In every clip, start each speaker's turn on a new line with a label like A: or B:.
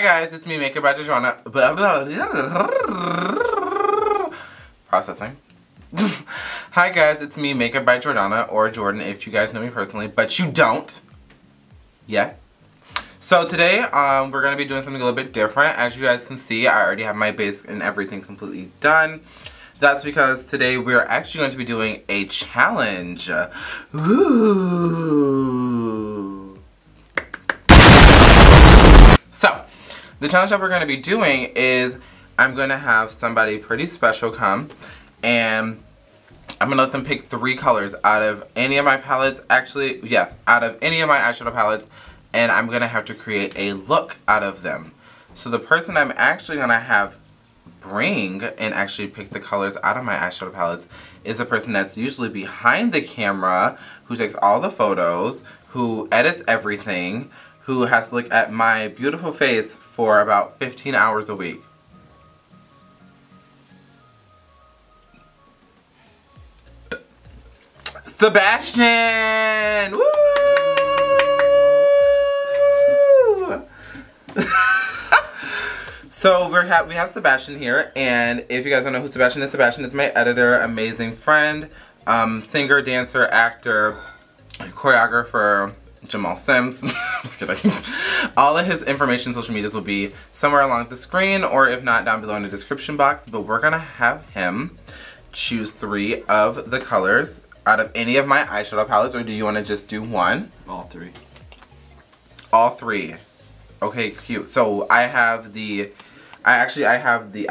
A: Hi guys, it's me, Makeup by Jordana. Processing. Hi guys, it's me, Makeup by Jordana, or Jordan if you guys know me personally, but you don't yet. So today, we're going to be doing something a little bit different. As you guys can see, I already have my base and everything completely done. That's because today we're actually going to be doing a challenge. Ooh. So, the challenge that we're going to be doing is I'm going to have somebody pretty special come and I'm going to let them pick 3 colors out of any of my palettes. Actually, yeah, out of any of my eyeshadow palettes. And I'm going to have to create a look out of them. So the person I'm actually going to have bring and actually pick the colors out of my eyeshadow palettes is the person that's usually behind the camera, who takes all the photos, who edits everything, who has to look at my beautiful face for about 15 hours a week. Sebastian! Woo! So we have Sebastian here, and if you guys don't know who Sebastian is my editor, amazing friend, singer, dancer, actor, choreographer, Jamal Sims. I'm just kidding. All of his information, social medias will be somewhere along the screen, or if not, down below in the description box. But we're gonna have him choose 3 of the colors out of any of my eyeshadow palettes, or do you want to just do one?
B: All 3.
A: All 3. Okay, cute. So I have the, I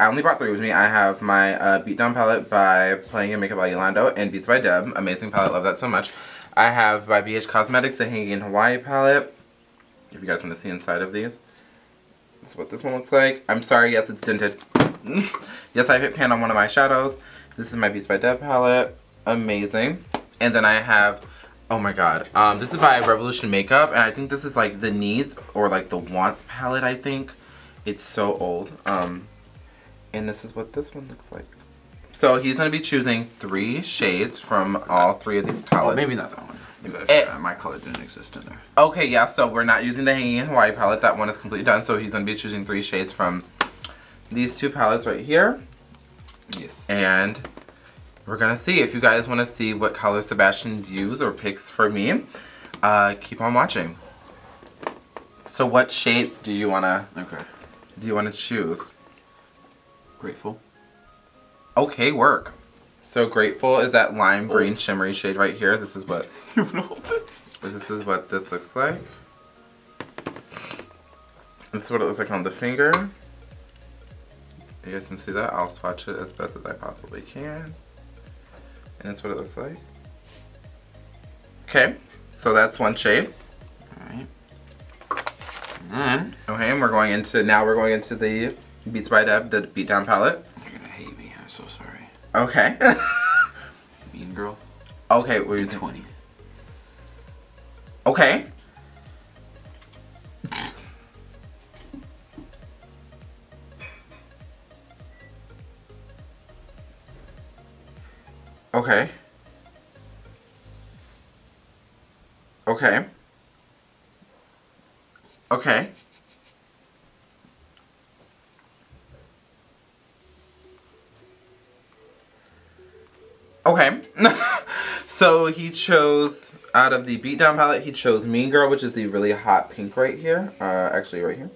A: only brought 3 with me. I have my Beat Down palette by Playing Your Makeup by Yolando and Beats by Deb. Amazing palette, love that so much. I have by BH Cosmetics the Hanging in Hawaii palette. If you guys want to see inside of these. This is what this one looks like. I'm sorry, yes, it's tinted. Yes, I hit pan on one of my shadows. This is my Beats by Deb palette. Amazing. And then I have, oh my god, this is by Revolution Makeup, and I think this is like the Needs or like the Wants palette, I think. It's so old. And this is what this one looks like. So he's going to be choosing 3 shades from all 3 of these palettes.
B: Oh, maybe not that one. Maybe my color didn't exist in there.
A: Okay, yeah, so we're not using the Hanging in Hawaii palette. That one is completely done. So he's going to be choosing 3 shades from these 2 palettes right here.
B: Yes.
A: And we're going to see. If you guys want to see what color Sebastian uses or picks for me, keep on watching. So what shades do you want to choose?
B: Grateful.
A: Okay, work. So Grateful is that lime green shimmery shade right here. This is what this is what this looks like. This is what it looks like on the finger. You guys can see that. I'll swatch it as best as I possibly can. And that's what it looks like. Okay, so that's one shade.
B: Alright. And then
A: okay, and we're going into the Beats by Deb, the Beat Down palette.
B: You're gonna hate me, I'm so sorry.
A: Okay.
B: Mean Girl.
A: Okay, we're using
B: 20.
A: Okay. Okay. Okay. Okay. Okay. So he chose, out of the Beat Down palette, he chose Mean Girl, which is the really hot pink right here. Actually right here.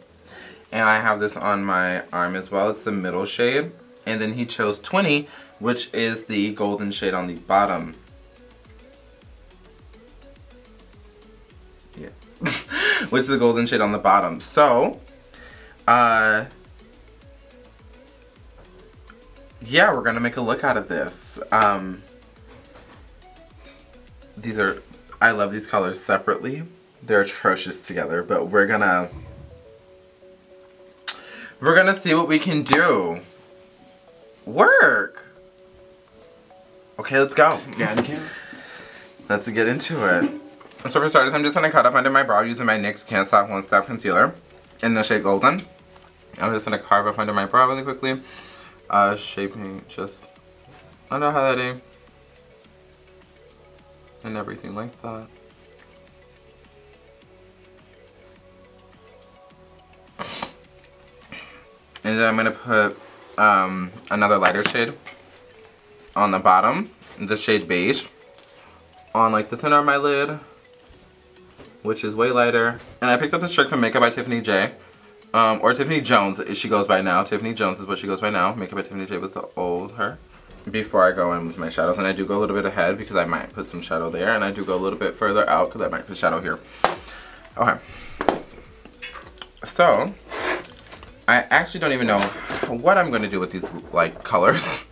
A: And I have this on my arm as well. It's the middle shade. And then he chose 20, which is the golden shade on the bottom. Yes. Which is the golden shade on the bottom. So, yeah, we're gonna make a look out of this. These are, I love these colors separately. They're atrocious together, but we're gonna see what we can do. Work! Okay, let's go.
B: Yeah, okay.
A: Let's get into it. So for starters, I'm just gonna cut up under my brow using my NYX Can't Stop Won't Stop Concealer in the shade Golden. I'm just gonna carve up under my brow really quickly. Shaping just under highlighting and everything like that. And then I'm going to put another lighter shade on the bottom, the shade beige, on like the center of my lid, which is way lighter. And I picked up this trick from Makeup by Tiffany J. Or Tiffany Jones, as she goes by now. Tiffany Jones is what she goes by now. Makeup by Tiffany J was the old her. Before I go in with my shadows, and I do go a little bit ahead because I might put some shadow there, and I do go a little bit further out because I might put shadow here. Okay. So, I actually don't even know what I'm going to do with these, like, colors.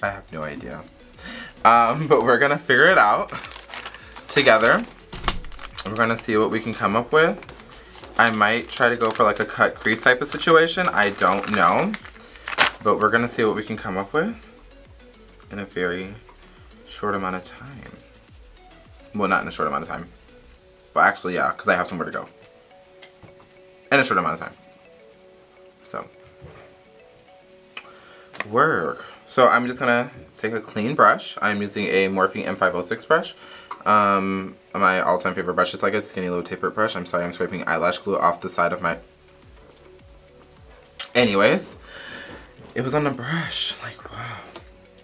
A: I have no idea. But we're going to figure it out together. We're going to see what we can come up with. I might try to go for, like, a cut crease type of situation. I don't know. But we're going to see what we can come up with in a very short amount of time. Well, not in a short amount of time. Well, actually, yeah, because I have somewhere to go. In a short amount of time. So, work. So I'm just gonna take a clean brush. I'm using a Morphe M506 brush. My all-time favorite brush. It's like a skinny little tapered brush. I'm sorry, I'm scraping eyelash glue off the side of my... Anyways, it was on the brush. Like, wow.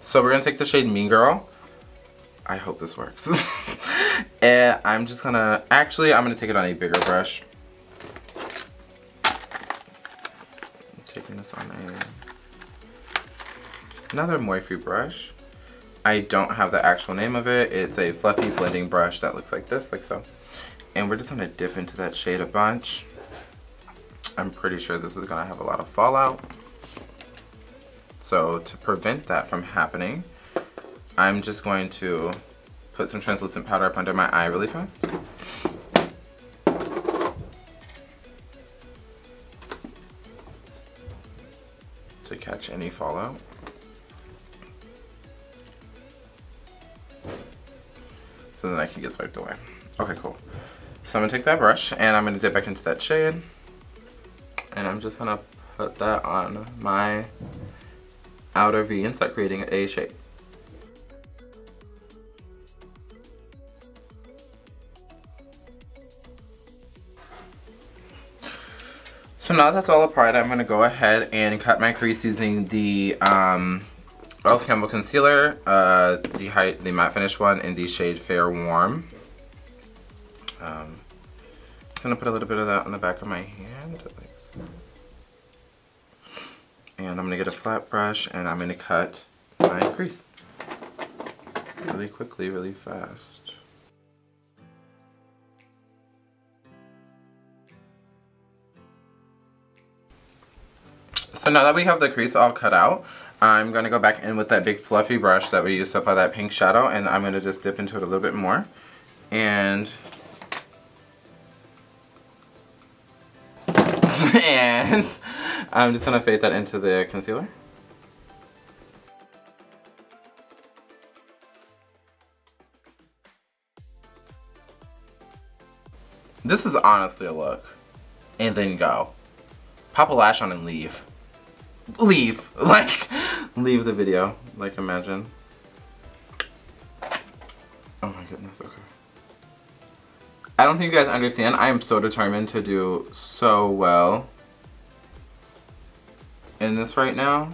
A: So we're gonna take the shade Mean Girl. I hope this works. And I'm just gonna... Actually, I'm gonna take it on a bigger brush. Taking this on another Morphe brush. I don't have the actual name of it. It's a fluffy blending brush that looks like this, like so. And we're just gonna dip into that shade a bunch. I'm pretty sure this is gonna have a lot of fallout. So to prevent that from happening, I'm just going to put some translucent powder up under my eye really fast. To catch any fallout. So then I can get swiped away. Okay, cool. So I'm gonna take that brush and I'm gonna dip back into that shade. And I'm just gonna put that on my outer V and start creating a shape. So now that's all apart, I'm gonna go ahead and cut my crease using the Elf Campbell Concealer, the matte finish one in the shade Fair Warm. Just gonna put a little bit of that on the back of my hand, like so. And I'm gonna get a flat brush and I'm gonna cut my crease really quickly, really fast. So now that we have the crease all cut out, I'm going to go back in with that big fluffy brush that we used to apply that pink shadow, and I'm going to just dip into it a little bit more. And I'm just going to fade that into the concealer. This is honestly a look. And then go. Pop a lash on and leave. Leave. Like, leave the video. Like, imagine. Oh my goodness, okay. I don't think you guys understand. I am so determined to do so well in this right now.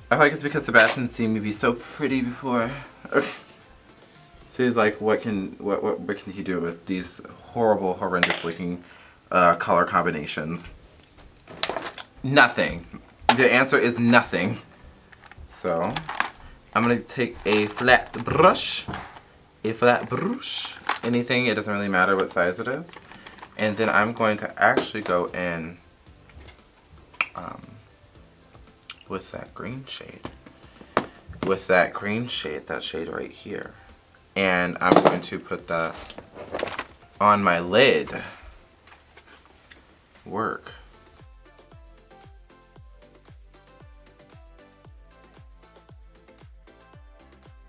A: I feel like it's because Sebastian's seen me be so pretty before. Okay. So he's like, what can he do with these horrible, horrendous looking color combinations? Nothing. The answer is nothing. So I'm gonna take a flat brush. Anything, it doesn't really matter what size it is. And then I'm going to actually go in with that green shade. That shade right here. And I'm going to put that on my lid. Work.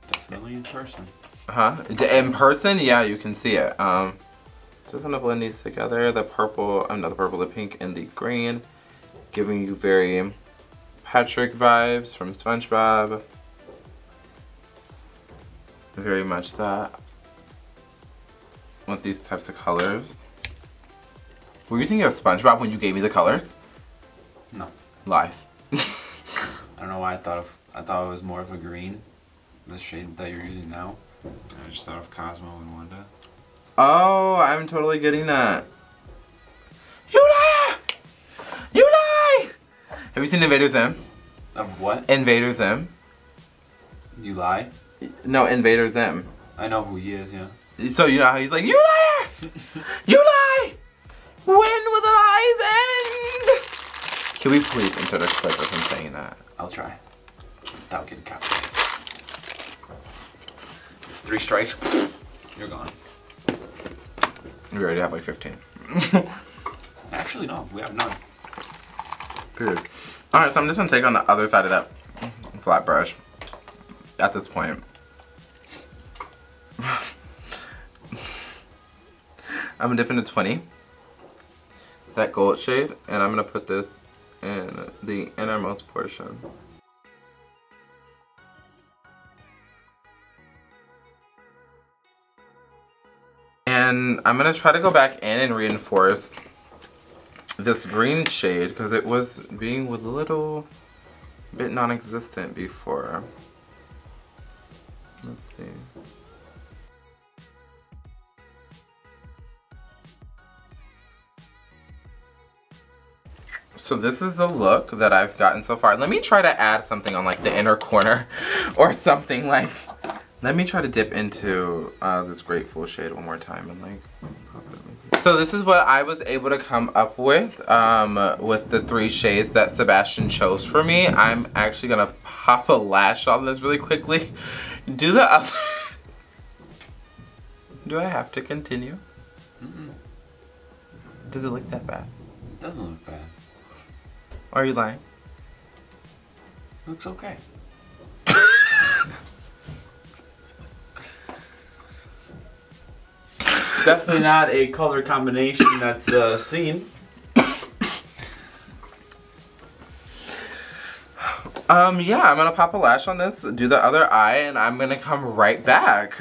B: Definitely in person.
A: Huh? In person? Yeah, you can see it. Just gonna blend these together. The purple, the pink, and the green. Giving you very Patrick vibes from SpongeBob. Very much that with these types of colors. Were you thinking of SpongeBob when you gave me the colors?
B: No.
A: Lies.
B: I don't know why I thought it was more of a green, the shade that you're using now. I just thought of Cosmo and Wanda.
A: Oh, I'm totally getting that. You liar! You lie! Have you seen Invader Zim?
B: Of what?
A: Invader Zim.
B: You lie?
A: No, Invader Zim.
B: I know who he is, yeah.
A: So you know how he's like, you liar! You lie! When will the lies end? Can we please insert a clip of him saying that?
B: I'll try. Without getting copyrighted. It's 3 strikes. You're gone.
A: We already have like 15.
B: Actually, no. We have none.
A: Period. Alright, so I'm just going to take on the other side of that flat brush at this point. I'm going to dip into 20. That gold shade. And I'm going to put this in the innermost portion. And I'm going to try to go back in and reinforce this green shade because it was being a little bit non-existent before. Let's see. So this is the look that I've gotten so far. Let me try to add something on like the inner corner or something like. Let me try to dip into this Grateful shade one more time and like. So this is what I was able to come up with the 3 shades that Sebastian chose for me. I'm actually gonna pop a lash on this really quickly. Do the other. Do I have to continue?
B: Mm-mm.
A: Does it look that bad?
B: It doesn't look bad.
A: Or are you lying?
B: Looks okay. It's definitely not a color combination that's seen.
A: Yeah, I'm gonna pop a lash on this, do the other eye, and I'm gonna come right back.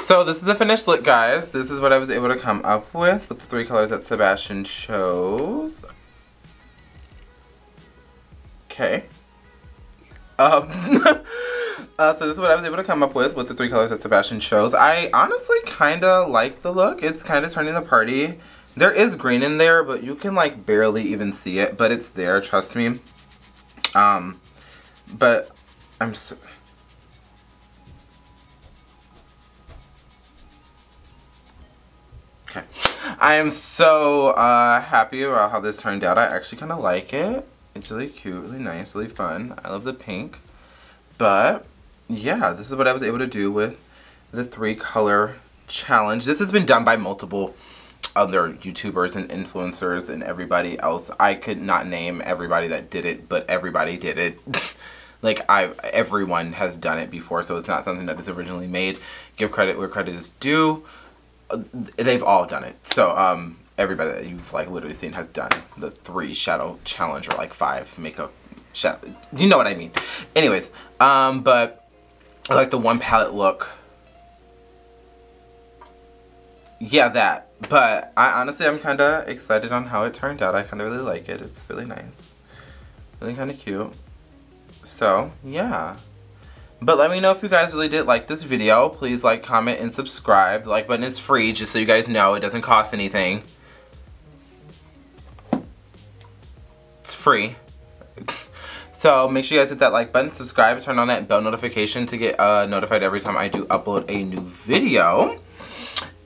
A: So this is the finished look, guys. This is what I was able to come up with the 3 colors that Sebastian chose. Okay. So this is what I was able to come up with the 3 colors that Sebastian chose. I honestly kind of like the look. It's kind of turning the party. There is green in there, but you can like barely even see it. But it's there, trust me. But I'm so... Okay. I am so happy about how this turned out. I actually kind of like it. It's really cute, really nice, really fun. I love the pink. But, yeah, this is what I was able to do with the 3 color challenge. This has been done by multiple other YouTubers and influencers and everybody else. I could not name everybody that did it, but everybody did it. Like, everyone has done it before, so it's not something that is originally made. Give credit where credit is due. They've all done it. So everybody that you've like literally seen has done the 3 shadow challenge or like 5 makeup shadow. You know what I mean. Anyways, but I like the 1 palette look. Yeah, that. But I'm kind of excited on how it turned out. I kind of really like it. It's really nice. Really kind of cute. So, yeah. But let me know if you guys really did like this video. Please like, comment, and subscribe. The like button is free, just so you guys know. It doesn't cost anything. It's free. So make sure you guys hit that like button, subscribe, turn on that bell notification to get notified every time I do upload a new video.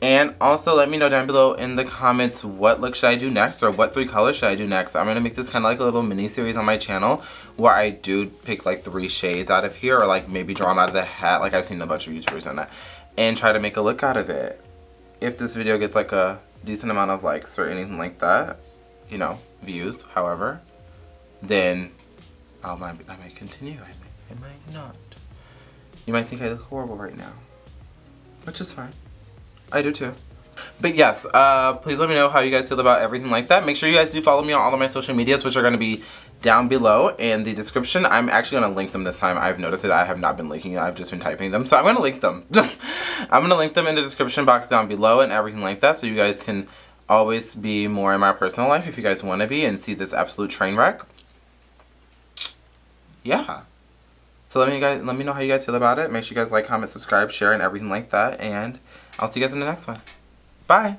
A: And also let me know down below in the comments what look should I do next or what 3 colors should I do next. I'm going to make this kind of like a little mini series on my channel where I do pick like 3 shades out of here or like maybe draw them out of the hat like I've seen a bunch of YouTubers on that and try to make a look out of it. If this video gets like a decent amount of likes or anything like that, you know, views, however, then I might continue. It might not. You might think I look horrible right now. Which is fine. I do too. But yes, please let me know how you guys feel about everything like that. Make sure you guys do follow me on all of my social medias, which are going to be down below in the description. I'm actually going to link them this time. I've noticed that I have not been linking it. I've just been typing them. So I'm going to link them. I'm going to link them in the description box down below and everything like that. So you guys can always be more in my personal life if you guys want to be and see this absolute train wreck. Yeah. So let me know how you guys feel about it. Make sure you guys like, comment, subscribe, share, and everything like that. And I'll see you guys in the next one. Bye.